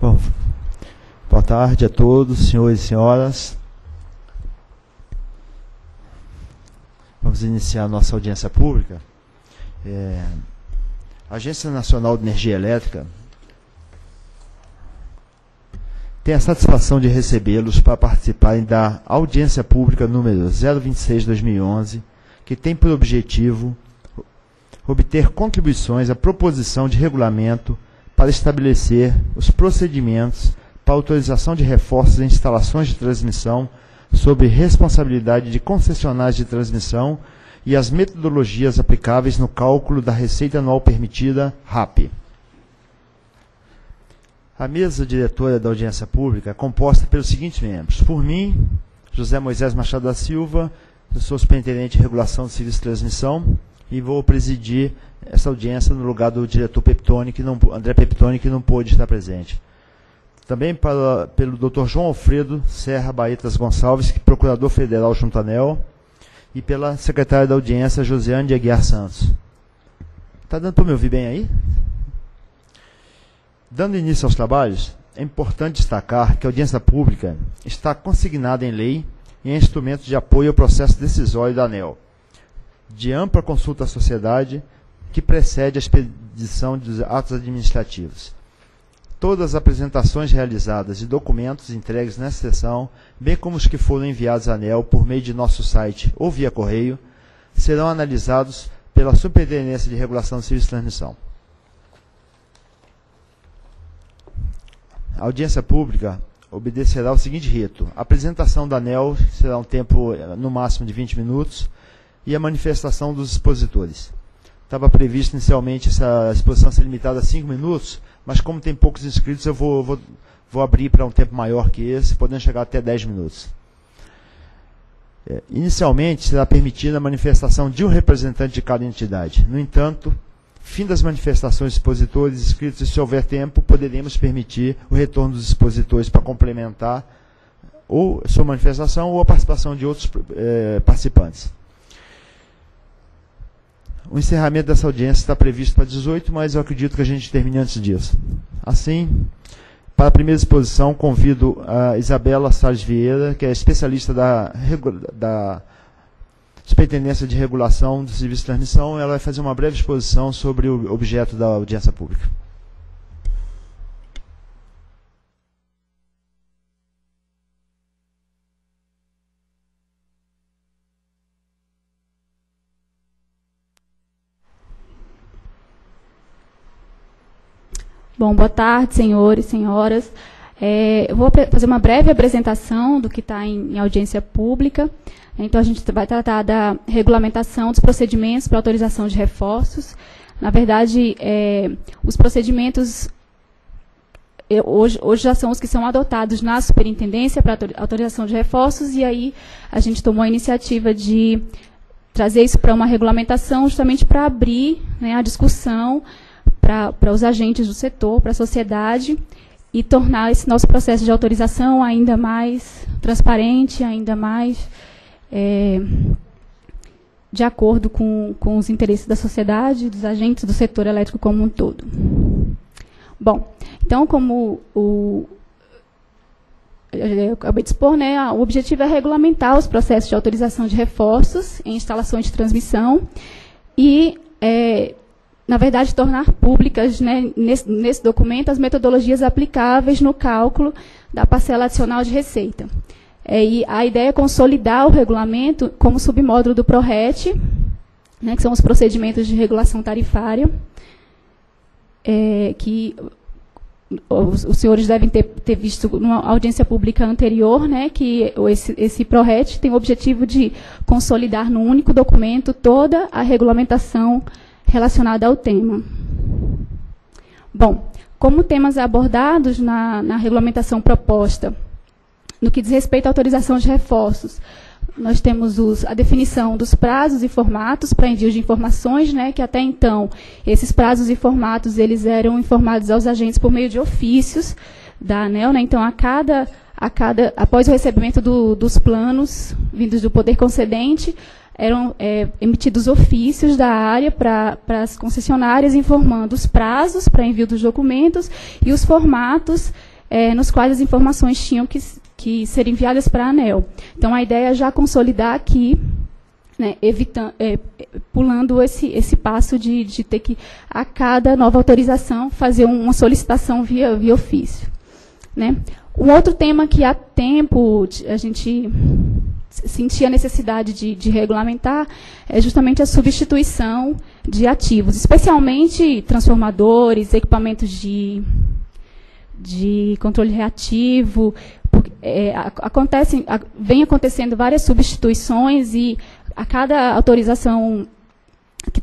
Bom, boa tarde a todos, senhores e senhoras. Vamos iniciar a nossa audiência pública. A Agência Nacional de Energia Elétrica tem a satisfação de recebê-los para participarem da audiência pública número 026/2011, que tem por objetivo obter contribuições à proposição de regulamento para estabelecer os procedimentos para autorização de reforços em instalações de transmissão sob responsabilidade de concessionários de transmissão e as metodologias aplicáveis no cálculo da receita anual permitida, RAP. A mesa diretora da audiência pública é composta pelos seguintes membros. Por mim, José Moisés Machado da Silva, eu sou superintendente de regulação de serviço de transmissão e vou presidir essa audiência no lugar do diretor Peptoni, André Peptoni, que não pôde estar presente. Também pelo Dr. João Alfredo Serra Baetas Gonçalves, que é procurador federal junto à ANEEL, e pela secretária da audiência, Josiane de Aguiar Santos. Está dando para me ouvir bem aí? Dando início aos trabalhos, é importante destacar que a audiência pública está consignada em lei e em instrumento de apoio ao processo decisório da ANEEL, de ampla consulta à sociedade, que precede a expedição dos atos administrativos. Todas as apresentações realizadas e documentos entregues nesta sessão, bem como os que foram enviados à ANEEL por meio de nosso site ou via correio, serão analisados pela Superintendência de Regulação do Serviço de Transmissão. A audiência pública obedecerá ao seguinte rito. A apresentação da ANEEL será um tempo no máximo de 20 minutos e a manifestação dos expositores. Estava previsto inicialmente essa exposição ser limitada a 5 minutos, mas como tem poucos inscritos, eu vou abrir para um tempo maior que esse, podendo chegar até 10 minutos. Inicialmente, será permitida a manifestação de um representante de cada entidade. No entanto, fim das manifestações dos expositores inscritos, e se houver tempo, poderemos permitir o retorno dos expositores para complementar ou sua manifestação ou a participação de outros participantes. O encerramento dessa audiência está previsto para 18, mas eu acredito que a gente termine antes disso. Assim, para a primeira exposição, convido a Isabela Salles Vieira, que é especialista da Superintendência de Regulação do Serviço de Transmissão. Ela vai fazer uma breve exposição sobre o objeto da audiência pública. Bom, boa tarde, senhores e senhoras. Eu vou fazer uma breve apresentação do que está em audiência pública. Então, a gente vai tratar da regulamentação dos procedimentos para autorização de reforços. Na verdade, os procedimentos hoje já são os que são adotados na superintendência para autorização de reforços, e aí a gente tomou a iniciativa de trazer isso para uma regulamentação justamente para abrir, né, a discussão para os agentes do setor, para a sociedade, e tornar esse nosso processo de autorização ainda mais transparente, ainda mais de acordo com os interesses da sociedade, dos agentes do setor elétrico como um todo. Bom, então, como eu acabei de expor, né, o objetivo é regulamentar os processos de autorização de reforços em instalações de transmissão e na verdade, tornar públicas, né, nesse documento as metodologias aplicáveis no cálculo da parcela adicional de receita. E a ideia é consolidar o regulamento como submódulo do PRORET, né, que são os procedimentos de regulação tarifária, que os senhores devem ter visto numa audiência pública anterior, né, que esse PRORET tem o objetivo de consolidar num único documento toda a regulamentação relacionada ao tema. Bom, como temas abordados na regulamentação proposta, no que diz respeito à autorização de reforços, nós temos a definição dos prazos e formatos para envio de informações, né, que até então, esses prazos e formatos eles eram informados aos agentes por meio de ofícios da ANEEL, né, então, após o recebimento dos planos vindos do poder concedente, eram emitidos ofícios da área para as concessionárias, informando os prazos para envio dos documentos e os formatos nos quais as informações tinham que ser enviadas para a ANEEL. Então, a ideia é já consolidar aqui, né, pulando esse passo de ter que, a cada nova autorização, fazer uma solicitação via ofício. Né? Um outro tema que há tempo a gente sentia a necessidade de regulamentar é justamente a substituição de ativos, especialmente transformadores, equipamentos de controle reativo. Vem acontecendo várias substituições e a cada autorização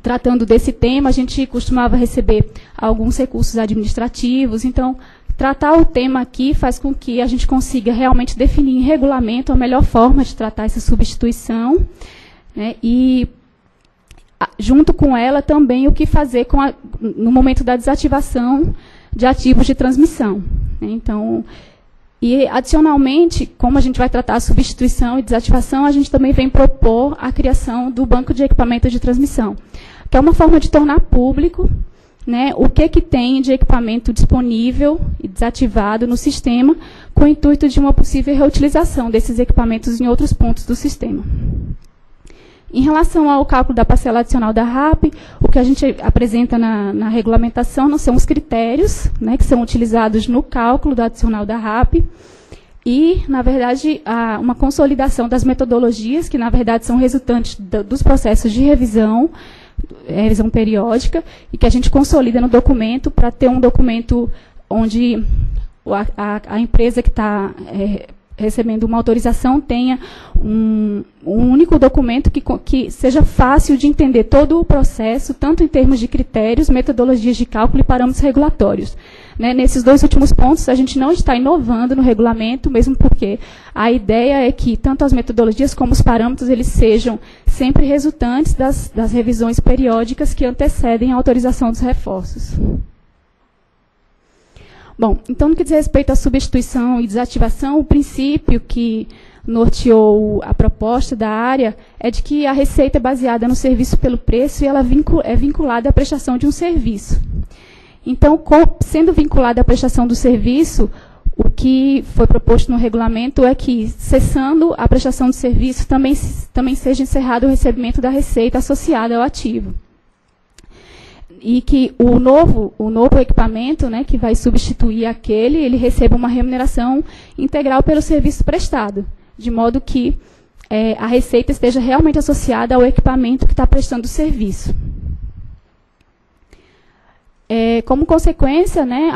tratando desse tema, a gente costumava receber alguns recursos administrativos. Então, tratar o tema aqui faz com que a gente consiga realmente definir em regulamento a melhor forma de tratar essa substituição, né, e, junto com ela, também o que fazer no momento da desativação de ativos de transmissão. Né. Então, e, adicionalmente, como a gente vai tratar a substituição e desativação, a gente também vem propor a criação do banco de equipamentos de transmissão, que é uma forma de tornar público, né, o que tem de equipamento disponível e desativado no sistema, com o intuito de uma possível reutilização desses equipamentos em outros pontos do sistema. Em relação ao cálculo da parcela adicional da RAP, o que a gente apresenta na regulamentação não são os critérios, né, que são utilizados no cálculo do adicional da RAP, e, na verdade, uma consolidação das metodologias, que, na verdade, são resultantes dos processos de revisão periódica, e que a gente consolida no documento para ter um documento onde a empresa que está recebendo uma autorização tenha um único documento que seja fácil de entender todo o processo, tanto em termos de critérios, metodologias de cálculo e parâmetros regulatórios. Né, nesses dois últimos pontos, a gente não está inovando no regulamento, mesmo porque a ideia é que tanto as metodologias como os parâmetros eles sejam sempre resultantes das revisões periódicas que antecedem a autorização dos reforços. Bom, então, no que diz respeito à substituição e desativação, o princípio que norteou a proposta da área é de que a receita é baseada no serviço pelo preço e ela é vinculada à prestação de um serviço. Então, sendo vinculada à prestação do serviço, o que foi proposto no regulamento é que, cessando a prestação do serviço, também seja encerrado o recebimento da receita associada ao ativo. E que o novo equipamento, né, que vai substituir aquele, ele receba uma remuneração integral pelo serviço prestado, de modo que a receita esteja realmente associada ao equipamento que está prestando o serviço. Como consequência, né,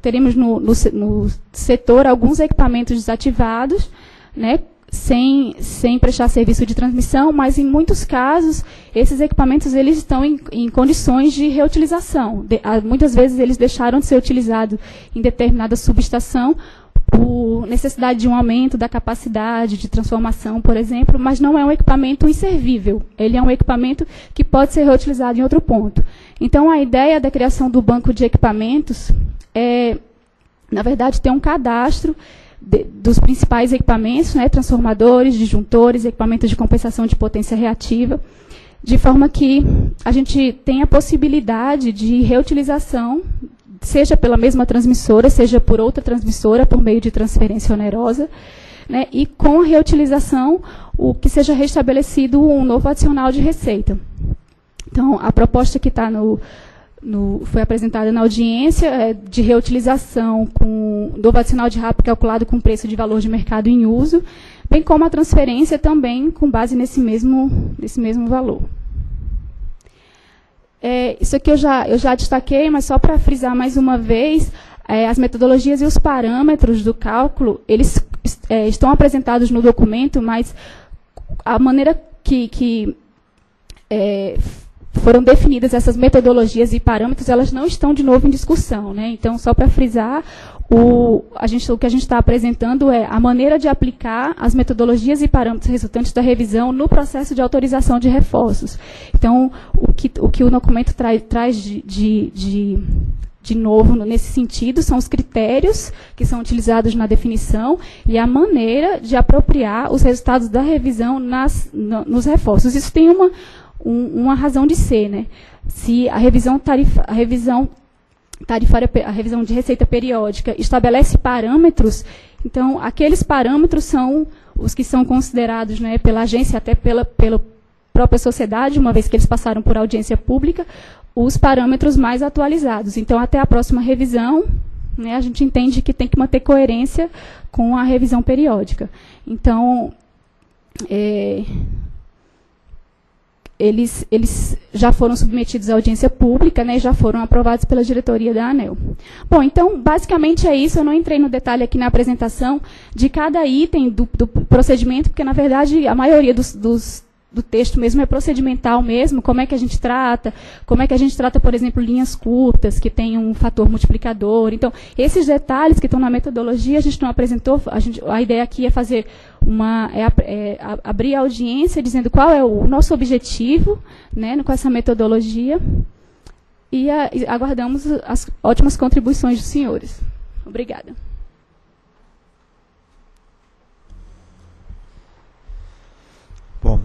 teremos no setor alguns equipamentos desativados, né, sem prestar serviço de transmissão, mas, em muitos casos, esses equipamentos eles estão em condições de reutilização. Muitas vezes, eles deixaram de ser utilizados em determinada subestação por necessidade de um aumento da capacidade de transformação, por exemplo, mas não é um equipamento inservível. Ele é um equipamento que pode ser reutilizado em outro ponto. Então, a ideia da criação do banco de equipamentos é, na verdade, ter um cadastro dos principais equipamentos, né, transformadores, disjuntores, equipamentos de compensação de potência reativa, de forma que a gente tenha a possibilidade de reutilização, seja pela mesma transmissora, seja por outra transmissora, por meio de transferência onerosa, né, e com a reutilização, o que seja restabelecido um novo adicional de receita. Então, a proposta que está foi apresentada na audiência é de reutilização com novo adicional de RAP calculado com preço de valor de mercado em uso, bem como a transferência também com base nesse mesmo valor. Isso aqui eu já destaquei, mas só para frisar mais uma vez, as metodologias e os parâmetros do cálculo, eles estão apresentados no documento, mas a maneira que foram definidas essas metodologias e parâmetros, elas não estão de novo em discussão, né? Então, só para frisar, o que a gente está apresentando é a maneira de aplicar as metodologias e parâmetros resultantes da revisão no processo de autorização de reforços. Então, o que o documento traz de novo nesse sentido são os critérios que são utilizados na definição e a maneira de apropriar os resultados da revisão nos reforços. Isso tem uma razão de ser, né? Se a revisão tarifária, a revisão de receita periódica, estabelece parâmetros. Então, aqueles parâmetros são os que são considerados, né, pela agência, até pela própria sociedade, uma vez que eles passaram por audiência pública, os parâmetros mais atualizados. Então, até a próxima revisão, né, a gente entende que tem que manter coerência com a revisão periódica. Então, eles já foram submetidos à audiência pública, né, e já foram aprovados pela diretoria da ANEEL. Bom, então, basicamente é isso. Eu não entrei no detalhe aqui na apresentação de cada item do procedimento, porque, na verdade, a maioria do texto mesmo é procedimental mesmo, como é que a gente trata, por exemplo, linhas curtas, que tem um fator multiplicador. Então, esses detalhes que estão na metodologia, a gente não apresentou, a ideia aqui é fazer abrir a audiência dizendo qual é o nosso objetivo, né, com essa metodologia, e aguardamos as ótimas contribuições dos senhores. Obrigada. Bom,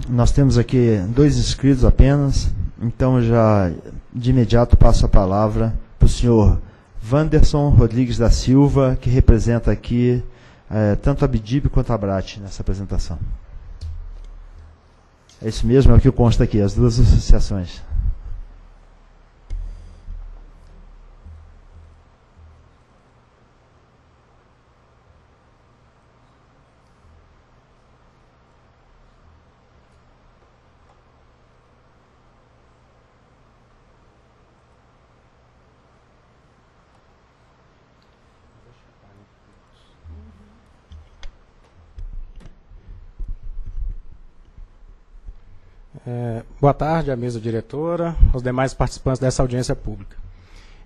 nós temos aqui 2 inscritos apenas, então já de imediato passo a palavra para o senhor Wanderson Rodrigues da Silva, que representa aqui tanto a BDIB quanto a ABRAT nessa apresentação. É isso mesmo, é o que consta aqui, as 2 associações. Boa tarde à mesa diretora, aos demais participantes dessa audiência pública.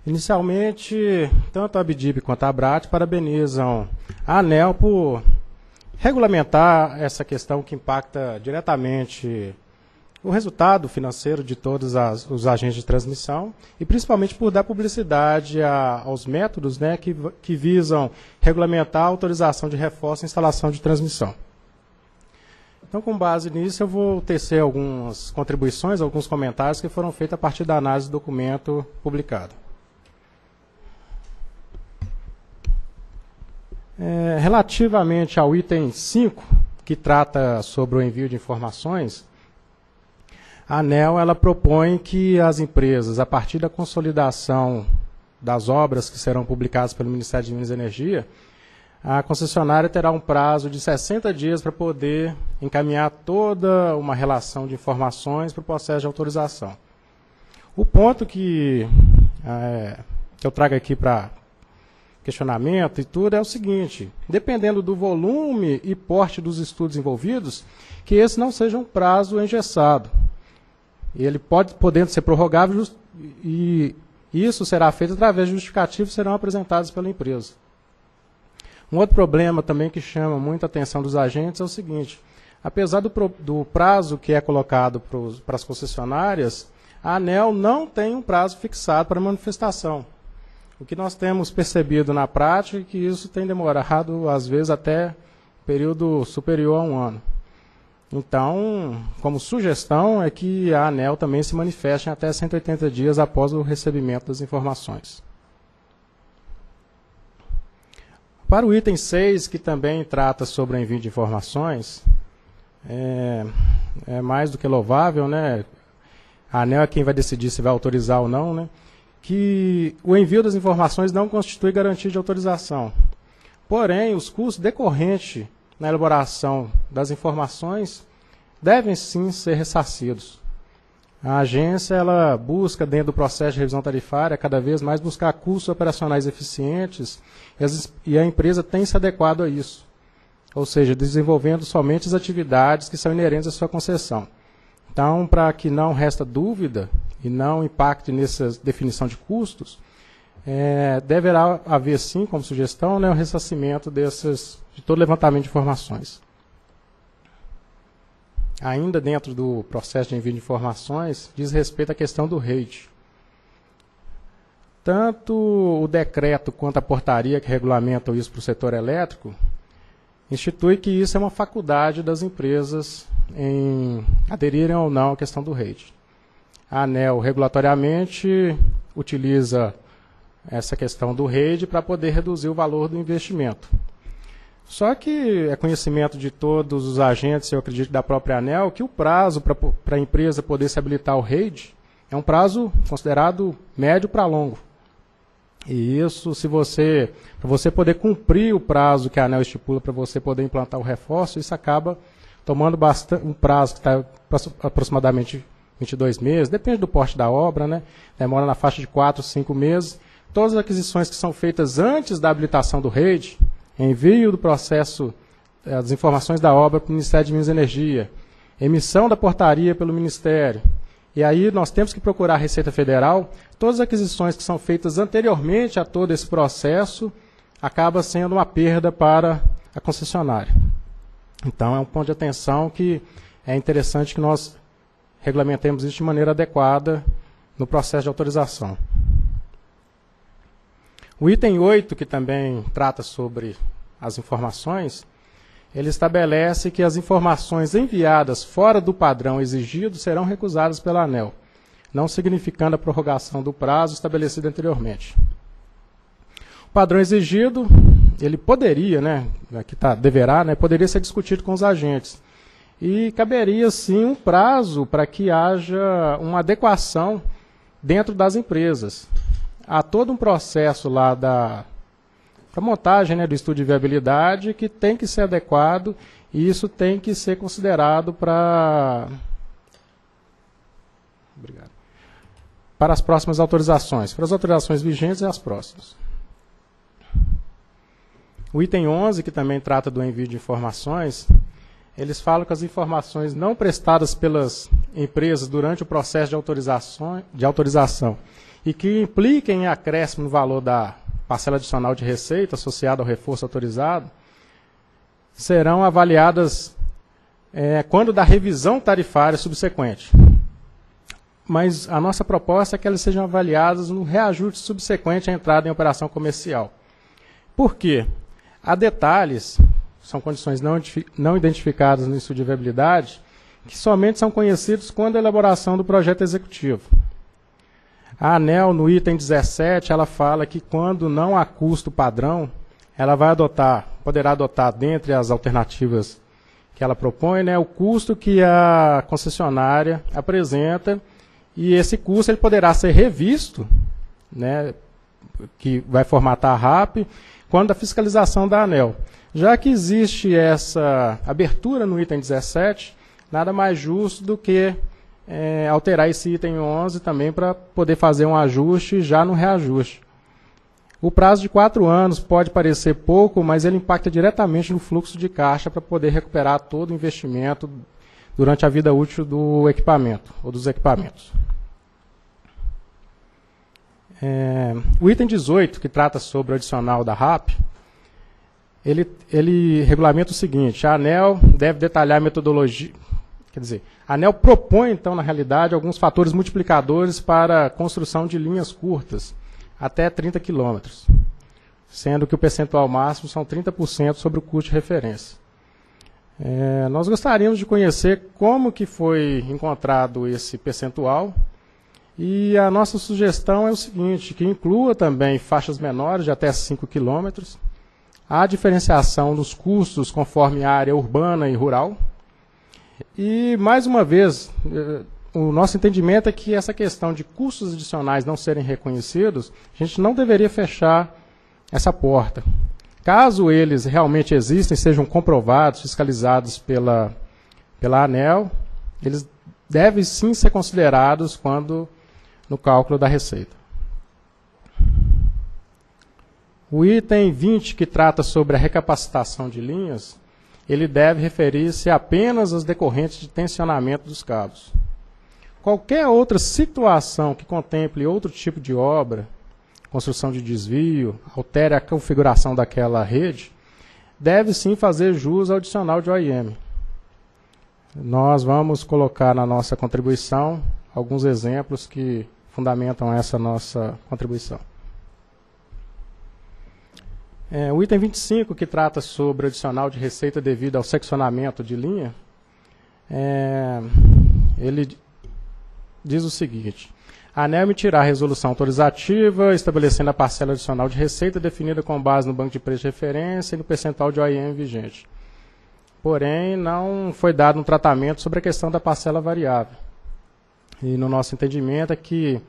Inicialmente, tanto a BDIB quanto a ABRAT parabenizam a ANEEL por regulamentar essa questão que impacta diretamente o resultado financeiro de todos os agentes de transmissão e principalmente por dar publicidade aos métodos, né, que visam regulamentar a autorização de reforço e instalação de transmissão. Então, com base nisso, eu vou tecer algumas contribuições, alguns comentários que foram feitos a partir da análise do documento publicado. Relativamente ao item 5, que trata sobre o envio de informações, a ANEEL ela propõe que as empresas, a partir da consolidação das obras que serão publicadas pelo Ministério de Minas e Energia, a concessionária terá um prazo de 60 dias para poder encaminhar toda uma relação de informações para o processo de autorização. O ponto que eu trago aqui para questionamento e tudo é o seguinte: dependendo do volume e porte dos estudos envolvidos, que esse não seja um prazo engessado. Ele podendo ser prorrogável e isso será feito através de justificativos que serão apresentados pela empresa. Um outro problema também que chama muita atenção dos agentes é o seguinte: apesar do prazo que é colocado para as concessionárias, a ANEEL não tem um prazo fixado para manifestação. O que nós temos percebido na prática é que isso tem demorado, às vezes, até período superior a 1 ano. Então, como sugestão, é que a ANEEL também se manifeste em até 180 dias após o recebimento das informações. Para o item 6, que também trata sobre o envio de informações, é mais do que louvável, né? A ANEEL é quem vai decidir se vai autorizar ou não, né? Que o envio das informações não constitui garantia de autorização. Porém, os custos decorrentes na elaboração das informações devem sim ser ressarcidos. A agência ela busca, dentro do processo de revisão tarifária, cada vez mais buscar custos operacionais eficientes e a empresa tem se adequado a isso. Ou seja, desenvolvendo somente as atividades que são inerentes à sua concessão. Então, para que não resta dúvida e não impacte nessa definição de custos, deverá haver sim, como sugestão, né, o ressarcimento de todo levantamento de informações. Ainda dentro do processo de envio de informações, diz respeito à questão do rate. Tanto o decreto quanto a portaria que regulamentam isso para o setor elétrico, institui que isso é uma faculdade das empresas em aderirem ou não à questão do rate. A ANEEL, regulatoriamente, utiliza essa questão do REID para poder reduzir o valor do investimento. Só que é conhecimento de todos os agentes, eu acredito, da própria ANEEL, que o prazo para a empresa poder se habilitar ao REID é um prazo considerado médio para longo. E isso, para você poder cumprir o prazo que a ANEEL estipula para você poder implantar o reforço, isso acaba tomando um prazo que está aproximadamente 22 meses, depende do porte da obra, né? Demora na faixa de 4, 5 meses. Todas as aquisições que são feitas antes da habilitação do REID, envio do processo, das informações da obra para o Ministério de Minas e Energia, emissão da portaria pelo Ministério. E aí nós temos que procurar a Receita Federal. Todas as aquisições que são feitas anteriormente a todo esse processo acaba sendo uma perda para a concessionária. Então é um ponto de atenção que é interessante que nós regulamentemos isso de maneira adequada no processo de autorização. O item 8, que também trata sobre as informações, ele estabelece que as informações enviadas fora do padrão exigido serão recusadas pela ANEEL, não significando a prorrogação do prazo estabelecido anteriormente. O padrão exigido, ele poderia, né, aqui está deverá, né, poderia ser discutido com os agentes. E caberia, sim, um prazo para que haja uma adequação dentro das empresas. Há todo um processo lá da montagem, né, do estudo de viabilidade que tem que ser adequado e isso tem que ser considerado para as próximas autorizações, para as autorizações vigentes e as próximas. O item 11, que também trata do envio de informações, eles falam que as informações não prestadas pelas empresas durante o processo de autorização e que impliquem em acréscimo no valor da parcela adicional de receita associada ao reforço autorizado, serão avaliadas quando da revisão tarifária subsequente. Mas a nossa proposta é que elas sejam avaliadas no reajuste subsequente à entrada em operação comercial. Por quê? Há detalhes, são condições não identificadas no estudo de viabilidade, que somente são conhecidos quando a elaboração do projeto executivo. A ANEEL, no item 17, ela fala que quando não há custo padrão, ela poderá adotar, dentre as alternativas que ela propõe, né, o custo que a concessionária apresenta, e esse custo ele poderá ser revisto, né, que vai formatar a RAP, quando a fiscalização da ANEEL. Já que existe essa abertura no item 17, nada mais justo do que alterar esse item 11 também para poder fazer um ajuste já no reajuste. O prazo de 4 anos pode parecer pouco, mas ele impacta diretamente no fluxo de caixa para poder recuperar todo o investimento durante a vida útil do equipamento ou dos equipamentos. O item 18, que trata sobre o adicional da RAP, ele regulamenta o seguinte: a ANEEL deve detalhar a metodologia. Quer dizer, a ANEEL propõe, então, na realidade, alguns fatores multiplicadores para a construção de linhas curtas, até 30 km, sendo que o percentual máximo são 30% sobre o custo de referência. Nós gostaríamos de conhecer como que foi encontrado esse percentual, e a nossa sugestão é o seguinte, que inclua também faixas menores de até 5 km, a diferenciação dos custos conforme a área urbana e rural. E, mais uma vez, o nosso entendimento é que essa questão de custos adicionais não serem reconhecidos, a gente não deveria fechar essa porta. Caso eles realmente existem, sejam comprovados, fiscalizados pela ANEEL, eles devem sim ser considerados no cálculo da receita. O item 20, que trata sobre a recapacitação de linhas, ele deve referir-se apenas às decorrentes de tensionamento dos cabos. Qualquer outra situação que contemple outro tipo de obra, construção de desvio, altere a configuração daquela rede, deve sim fazer jus ao adicional de OIM. Nós vamos colocar na nossa contribuição alguns exemplos que fundamentam essa nossa contribuição. O item 25, que trata sobre o adicional de receita devido ao seccionamento de linha, ele diz o seguinte: A ANEEL emitirá a resolução autorizativa, estabelecendo a parcela adicional de receita definida com base no banco de preço de referência e no percentual de OIM vigente. Porém, não foi dado um tratamento sobre a questão da parcela variável. E no nosso entendimento é que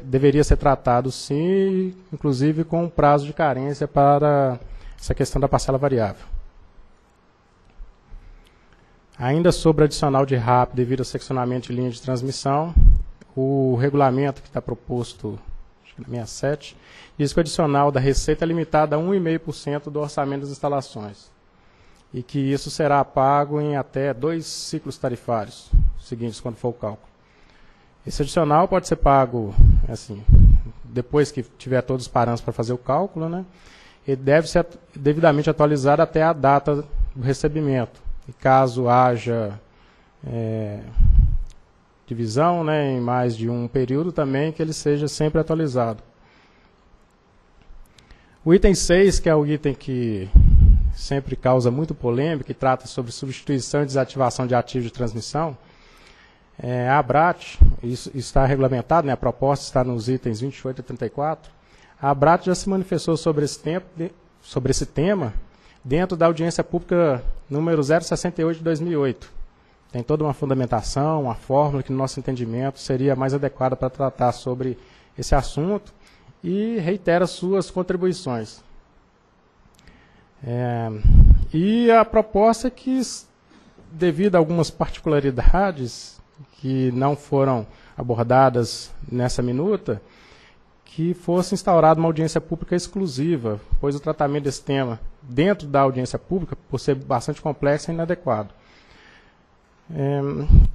deveria ser tratado sim, inclusive com um prazo de carência para essa questão da parcela variável. Ainda sobre o adicional de RAP devido ao seccionamento de linha de transmissão, o regulamento que está proposto, acho que na 67, diz que o adicional da receita é limitado a 1,5% do orçamento das instalações e que isso será pago em até 2 ciclos tarifários seguintes, quando for o cálculo. Esse adicional pode ser pago assim, depois que tiver todos os parâmetros para fazer o cálculo, né? Ele deve ser devidamente atualizado até a data do recebimento. E caso haja divisão, né, em mais de um período também, que ele seja sempre atualizado. O item 6, que é o item que sempre causa muito polêmica, que trata sobre substituição e desativação de ativos de transmissão, a ABRAT, isso está regulamentado, né, a proposta está nos itens 28 e 34, a ABRAT já se manifestou sobre esse tema dentro da audiência pública número 068 de 2008. Tem toda uma fundamentação, uma fórmula que, no nosso entendimento, seria mais adequada para tratar sobre esse assunto e reitera suas contribuições. E a proposta é que, devido a algumas particularidades que não foram abordadas nessa minuta, que fosse instaurada uma audiência pública exclusiva, pois o tratamento desse tema dentro da audiência pública, por ser bastante complexo, é inadequado.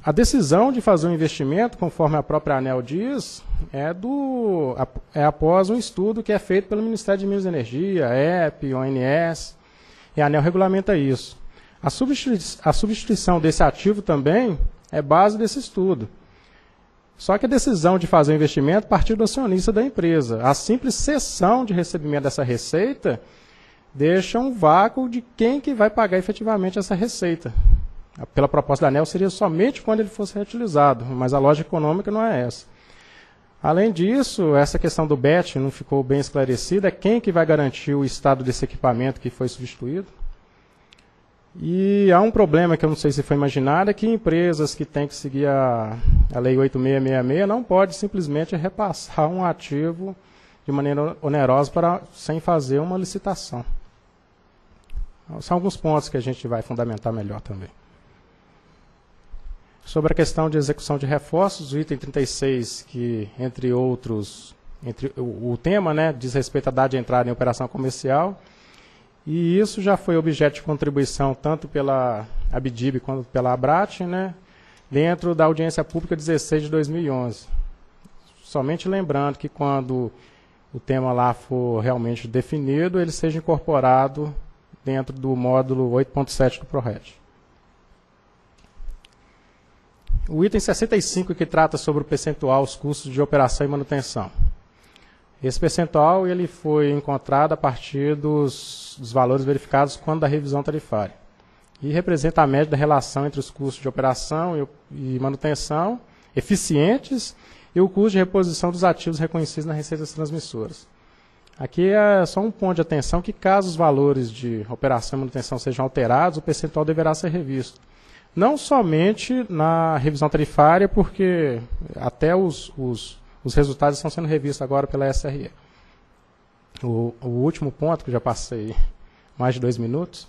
A decisão de fazer um investimento, conforme a própria ANEEL diz, é após um estudo que é feito pelo Ministério de Minas e Energia, EP, ONS, e a ANEEL regulamenta isso. A substituição desse ativo também é base desse estudo. Só que a decisão de fazer o investimento partiu do acionista da empresa. A simples cessão de recebimento dessa receita deixa um vácuo de quem que vai pagar efetivamente essa receita. Pela proposta da ANEEL, seria somente quando ele fosse reutilizado, mas a lógica econômica não é essa. Além disso, essa questão do BET não ficou bem esclarecida, quem que vai garantir o estado desse equipamento que foi substituído. E há um problema que eu não sei se foi imaginado, é que empresas que têm que seguir a Lei 8666 não pode simplesmente repassar um ativo de maneira onerosa sem fazer uma licitação. São alguns pontos que a gente vai fundamentar melhor também. Sobre a questão de execução de reforços, o item 36, que, entre outros, o tema, né, diz respeito à data de entrada em operação comercial, e isso já foi objeto de contribuição tanto pela ABDIB quanto pela ABRAT, né, dentro da audiência pública 16 de 2011. Somente lembrando que quando o tema lá for realmente definido, ele seja incorporado dentro do módulo 8.7 do PRORET. O item 65, que trata sobre o percentual, os custos de operação e manutenção. Esse percentual ele foi encontrado a partir dos valores verificados quando da revisão tarifária. E representa a média da relação entre os custos de operação e manutenção eficientes e o custo de reposição dos ativos reconhecidos nas receitas transmissoras. Aqui é só um ponto de atenção que, caso os valores de operação e manutenção sejam alterados, o percentual deverá ser revisto. Não somente na revisão tarifária, porque até os resultados estão sendo revistos agora pela SRE. O último ponto, que já passei mais de 2 minutos,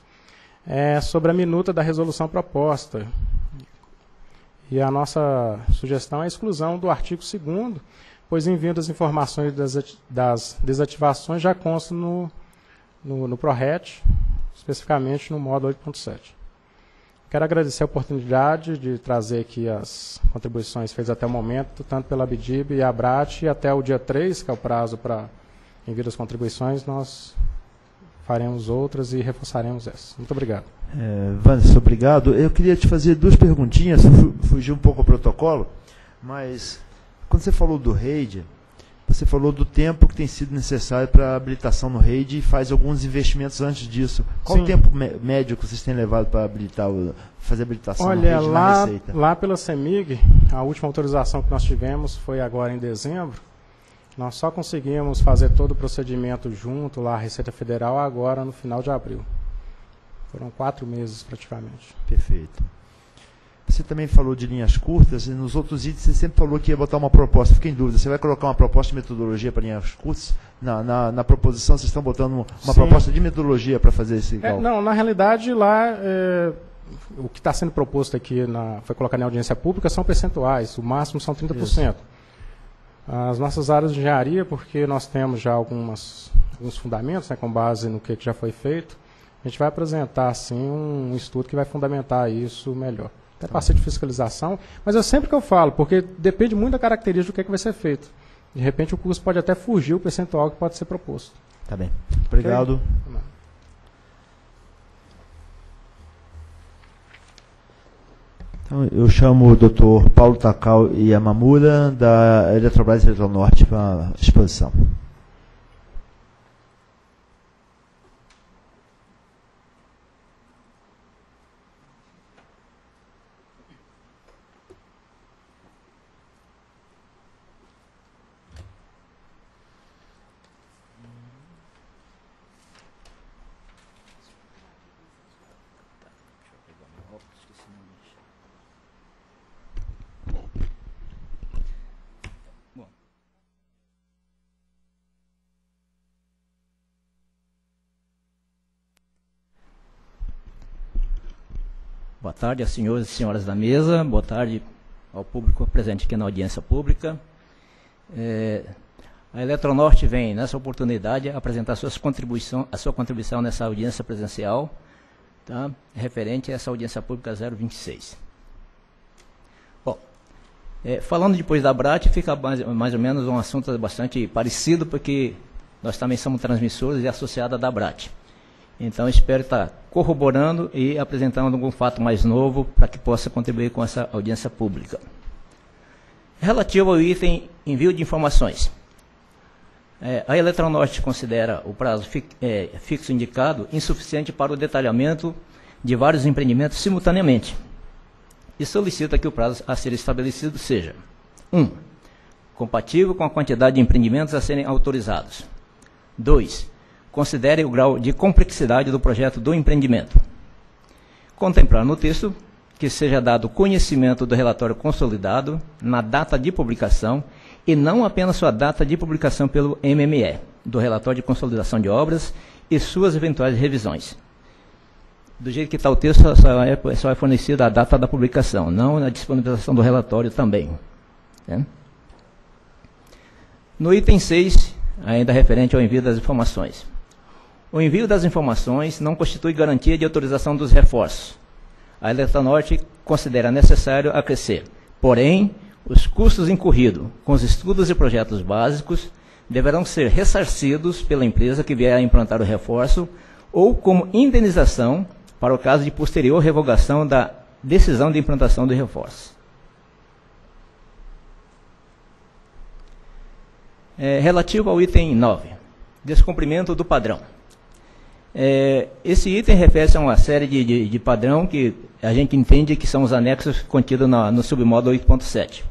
é sobre a minuta da resolução proposta. E a nossa sugestão é a exclusão do artigo 2º, pois envio das informações das desativações já consta no PRORET, especificamente no módulo 8.7. Quero agradecer a oportunidade de trazer aqui as contribuições feitas até o momento, tanto pela ABDIB e a ABRAT, e até o dia 3, que é o prazo para envio das contribuições, nós faremos outras e reforçaremos essa. Muito obrigado. Vanessa, obrigado. Eu queria te fazer 2 perguntinhas, fugir um pouco ao protocolo, mas quando você falou do RAID, Você falou do tempo que tem sido necessário para a habilitação no REID e faz alguns investimentos antes disso. Qual o tempo médio que vocês têm levado para fazer a habilitação no REID na Receita? Lá pela CEMIG, a última autorização que nós tivemos foi agora em dezembro. Nós só conseguimos fazer todo o procedimento junto lá à Receita Federal agora no final de abril. Foram 4 meses praticamente. Perfeito. Você também falou de linhas curtas, e nos outros itens você sempre falou que ia botar uma proposta. Fiquei em dúvida, você vai colocar uma proposta de metodologia para linhas curtas? Na proposição vocês estão botando uma proposta de metodologia para fazer esse cálculo? Não, na realidade lá, o que está sendo proposto aqui, foi colocado em audiência pública, são percentuais, o máximo são 30%. Isso. As nossas áreas de engenharia, porque nós temos já alguns fundamentos, né, com base no que já foi feito, a gente vai apresentar sim um estudo que vai fundamentar isso melhor. Até parceiro de fiscalização, mas é sempre que eu falo, porque depende muito da característica do que vai ser feito. De repente o custo pode até fugir o percentual que pode ser proposto. Tá bem. Obrigado. Okay. Então, eu chamo o Dr. Paulo Takao Yamamura, da Eletrobras Eletronorte, para a exposição. Boa tarde a senhores e senhoras da mesa, boa tarde ao público presente aqui na audiência pública. A Eletronorte vem, nessa oportunidade, apresentar a sua contribuição nessa audiência presencial, tá? Referente a essa audiência pública 026. Bom, falando depois da ABRAT, fica mais ou menos um assunto bastante parecido, porque nós também somos transmissores e associados da ABRAT. Então, espero estar corroborando e apresentando algum fato mais novo para que possa contribuir com essa audiência pública. Relativo ao item envio de informações. A Eletronorte considera o prazo fixo indicado insuficiente para o detalhamento de vários empreendimentos simultaneamente e solicita que o prazo a ser estabelecido seja 1. Compatível com a quantidade de empreendimentos a serem autorizados. 2. Considere o grau de complexidade do projeto do empreendimento. Contemplar no texto que seja dado conhecimento do relatório consolidado na data de publicação e não apenas sua data de publicação pelo MME, do relatório de consolidação de obras e suas eventuais revisões. Do jeito que está o texto, só é fornecida a data da publicação, não a disponibilização do relatório também. Né? No item 6, ainda referente ao envio das informações. O envio das informações não constitui garantia de autorização dos reforços. A Eletronorte considera necessário acrescer. Porém, os custos incorridos com os estudos e projetos básicos deverão ser ressarcidos pela empresa que vier a implantar o reforço ou como indenização para o caso de posterior revogação da decisão de implantação do reforço. Relativo ao item 9, descumprimento do padrão. Esse item refere-se a uma série de padrão que a gente entende que são os anexos contidos no submódulo 8.7.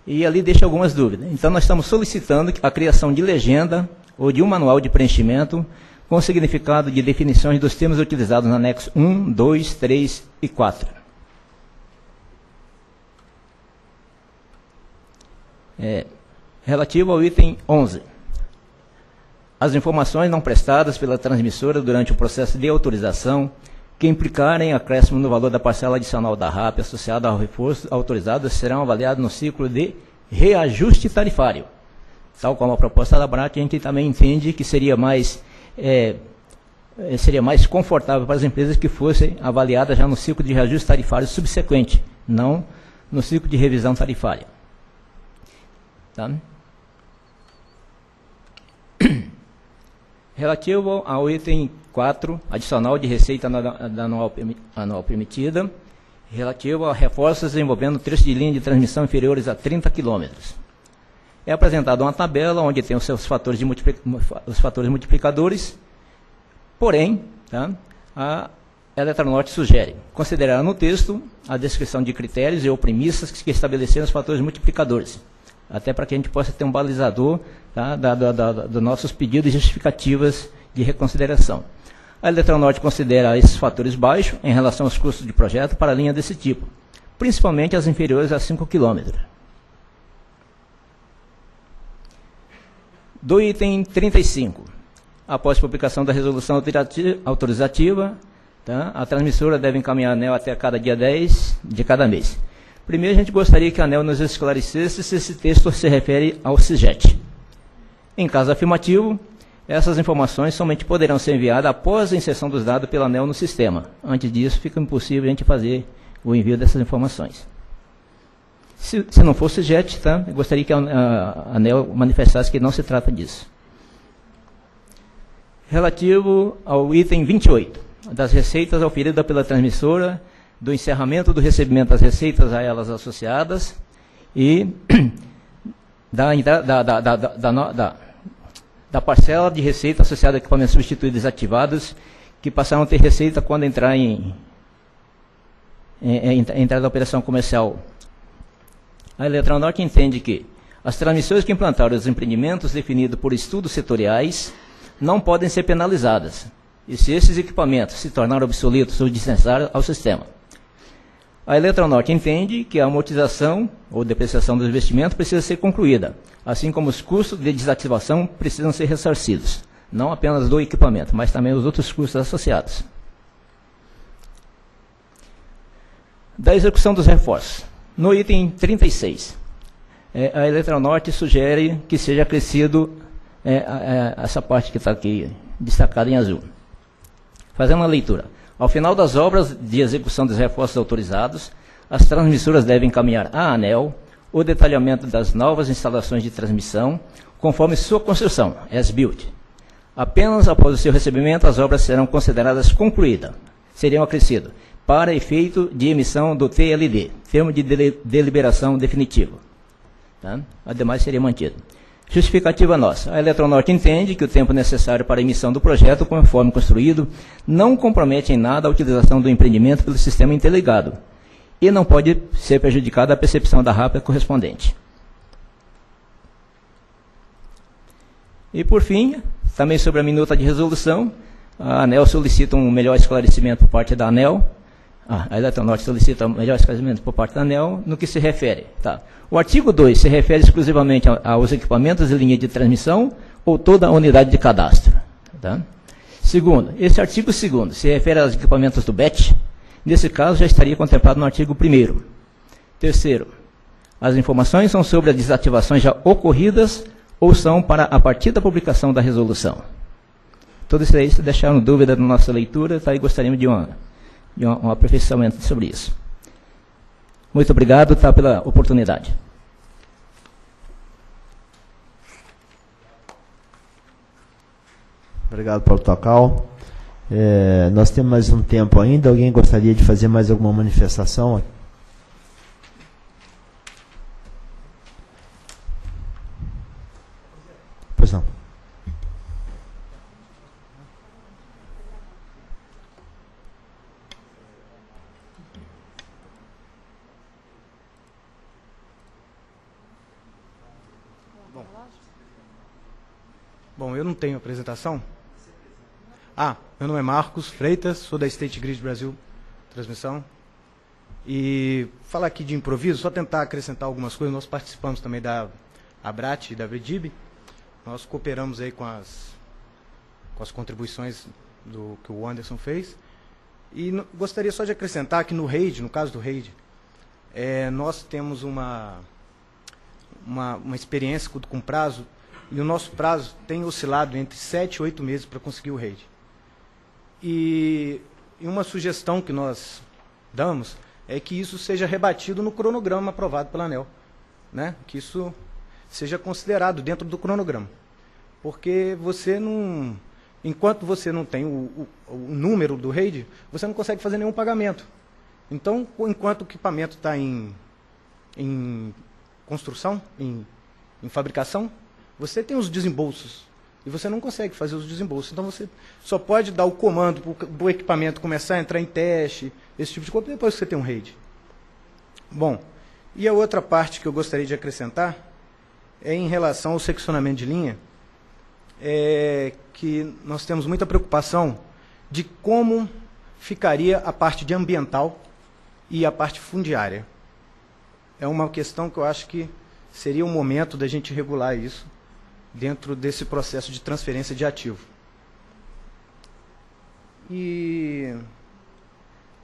E ali deixa algumas dúvidas. Então, nós estamos solicitando a criação de legenda ou de um manual de preenchimento com significado de definições dos termos utilizados no anexo 1, 2, 3 e 4. Relativo ao item 11. As informações não prestadas pela transmissora durante o processo de autorização que implicarem acréscimo no valor da parcela adicional da RAP associada ao reforço autorizado serão avaliadas no ciclo de reajuste tarifário. Tal como a proposta da ABRAT, a gente também entende que seria mais confortável para as empresas que fossem avaliadas já no ciclo de reajuste tarifário subsequente, não no ciclo de revisão tarifária. Tá? Relativo ao item 4, adicional de receita anual permitida, relativo a reforços envolvendo trechos de linha de transmissão inferiores a 30 km. é apresentada uma tabela onde tem os seus fatores, os fatores multiplicadores, porém, tá, a Eletronorte sugere considerar no texto a descrição de critérios e ou premissas que estabeleceram os fatores multiplicadores, até para que a gente possa ter um balizador, tá, dos nossos pedidos e justificativas de reconsideração. A Eletronorte considera esses fatores baixos em relação aos custos de projeto para linha desse tipo, principalmente as inferiores a 5 km. Do item 35, após publicação da resolução autorizativa, tá, a transmissora deve encaminhar a ANEEL até cada dia 10 de cada mês. Primeiro, a gente gostaria que a ANEEL nos esclarecesse se esse texto se refere ao CIGET. Em caso afirmativo, essas informações somente poderão ser enviadas após a inserção dos dados pela ANEEL no sistema. Antes disso, fica impossível a gente fazer o envio dessas informações. Se não for CIGET, tá, eu gostaria que a ANEEL manifestasse que não se trata disso. Relativo ao item 28, das receitas auferidas pela transmissora, do encerramento do recebimento das receitas a elas associadas e da parcela de receita associada a equipamentos substituídos e desativados, que passaram a ter receita quando entrar entrar da operação comercial. A Eletronorte entende que as transmissoras que implantaram os empreendimentos definidos por estudos setoriais não podem ser penalizadas, e se esses equipamentos se tornarem obsoletos ou desnecessários ao sistema. A Eletronorte entende que a amortização ou depreciação dos investimentos precisa ser concluída, assim como os custos de desativação precisam ser ressarcidos, não apenas do equipamento, mas também os outros custos associados. Da execução dos reforços. No item 36, a Eletronorte sugere que seja acrescido essa parte que está aqui destacada em azul. Fazendo a leitura. Ao final das obras de execução dos reforços autorizados, as transmissoras devem encaminhar à ANEEL o detalhamento das novas instalações de transmissão, conforme sua construção, as built. Apenas após o seu recebimento, as obras serão consideradas concluídas. Seriam acrescidas para efeito de emissão do TLD, termo de deliberação definitivo. Tá? Ademais, seria mantido. Justificativa nossa. A Eletronorte entende que o tempo necessário para a emissão do projeto, conforme construído, não compromete em nada a utilização do empreendimento pelo sistema interligado e não pode ser prejudicada a percepção da RAPA correspondente. E, por fim, também sobre a minuta de resolução, a ANEEL solicita um melhor esclarecimento por parte da ANEEL. A Eletronorte solicita um melhor esclarecimento por parte da ANEEL no que se refere. Tá. O artigo 2 se refere exclusivamente aos equipamentos e linha de transmissão ou toda a unidade de cadastro. Tá. Segundo, esse artigo 2º se refere aos equipamentos do BET. Nesse caso, já estaria contemplado no artigo 1º. Terceiro, as informações são sobre as desativações já ocorridas ou são para a partir da publicação da resolução. Tudo isso aí, se deixaram dúvida na nossa leitura, tá, e gostaríamos de um aperfeiçoamento sobre isso. Muito obrigado, tá, pela oportunidade. Obrigado, Paulo Tocal. Nós temos mais um tempo ainda. Alguém gostaria de fazer mais alguma manifestação? Pois não. Bom, eu não tenho apresentação. Meu nome é Marcos Freitas, sou da State Grid Brasil Transmissão. E falar aqui de improviso, só tentar acrescentar algumas coisas. Nós participamos também da ABRAT e da VEDIB. Nós cooperamos aí com as contribuições que o Anderson fez. E gostaria só de acrescentar que no RAID, no caso do RAID, nós temos uma experiência com prazo. E o nosso prazo tem oscilado entre 7 e 8 meses para conseguir o RAID. E uma sugestão que nós damos é que isso seja rebatido no cronograma aprovado pela ANEEL. Né? Que isso seja considerado dentro do cronograma. Porque você não... Enquanto você não tem o número do RAID, você não consegue fazer nenhum pagamento. Então, enquanto o equipamento está em construção, em em fabricação, você tem os desembolsos e você não consegue fazer os desembolsos. Então você só pode dar o comando para o equipamento começar a entrar em teste, esse tipo de coisa, depois que você tem um RAID. Bom, e a outra parte que eu gostaria de acrescentar é em relação ao seccionamento de linha, que nós temos muita preocupação de como ficaria a parte de ambiental e a parte fundiária. É uma questão que eu acho que seria o momento da gente regular isso dentro desse processo de transferência de ativo. E,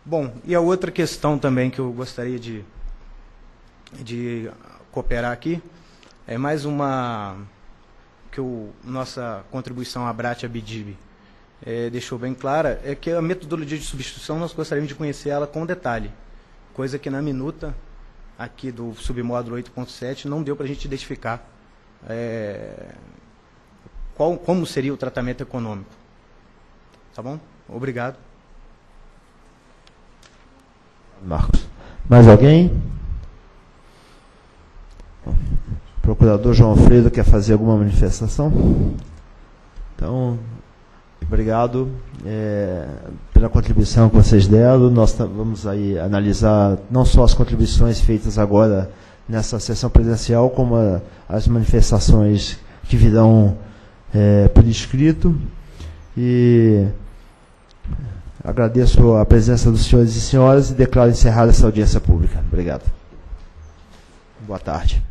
bom, e a outra questão também que eu gostaria de cooperar aqui é mais uma que nossa contribuição à BRAT-ABDIB deixou bem clara, é que a metodologia de substituição nós gostaríamos de conhecer ela com detalhe, coisa que na minuta aqui do submódulo 8.7 não deu para a gente identificar como seria o tratamento econômico. Tá bom? Obrigado. Marcos. Mais alguém? O procurador João Alfredo quer fazer alguma manifestação? Então, obrigado pela contribuição que vocês deram. Nós vamos aí analisar não só as contribuições feitas agora nessa sessão presencial, como as manifestações que virão por escrito. E agradeço a presença dos senhores e senhoras e declaro encerrada essa audiência pública. Obrigado. Boa tarde.